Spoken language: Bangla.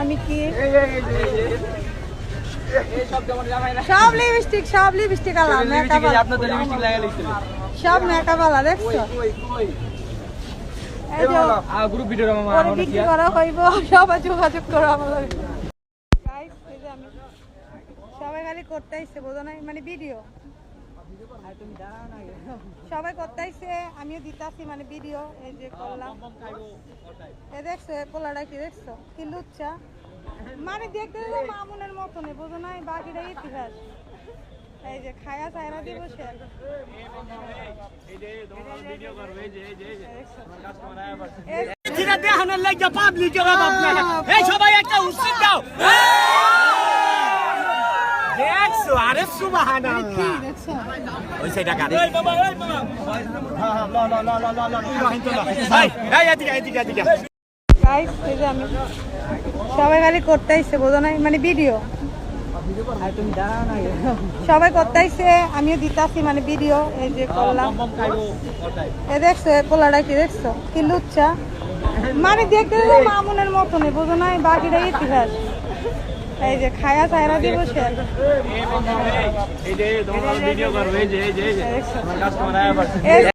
আমি কি সব লিপস্টিক আলাম মেকআপ সব মেকআপ আলা দেখছো গ্রুপ ভিডিও বিক্রি করা হইব সবাই যোগাযোগ করো আমার লগে। গাইস এই যে আমি সবাই খালি করতে আইছে বোঝো নাই মানে ভিডিও সবাই করতে আইছে আমিও দিতাছি মানে ভিডিও এই যে করলাম এই দেখছো পোলাটা কি দেখছো কি লুচ্চা মানে দেখতে মামুনের মতন বোঝো নাই বাকিটা ইতিহাস এই যে খায়া চায়না দিব সে সবাই একটা উচিত দাও দেখছো আরে সুবহানাল্লাহ ওই সেটা কারে গাইস এই যে আমি সবাই খালি করতে আইছে বোঝো নাই মানে ভিডিও সবাই করতে আইছে আমিও দিতাছি মানে ভিডিও এই যে করলাম এই দেখছো পোলাটা কি দেখছো কি লুচ্চা মানে দেখতে মামুনের মতন বোঝো নাই বাকিটা ইতিহাস এই যে খায়া চায়না দিব সে এই যে তোমার ভিডিও করবে এই যে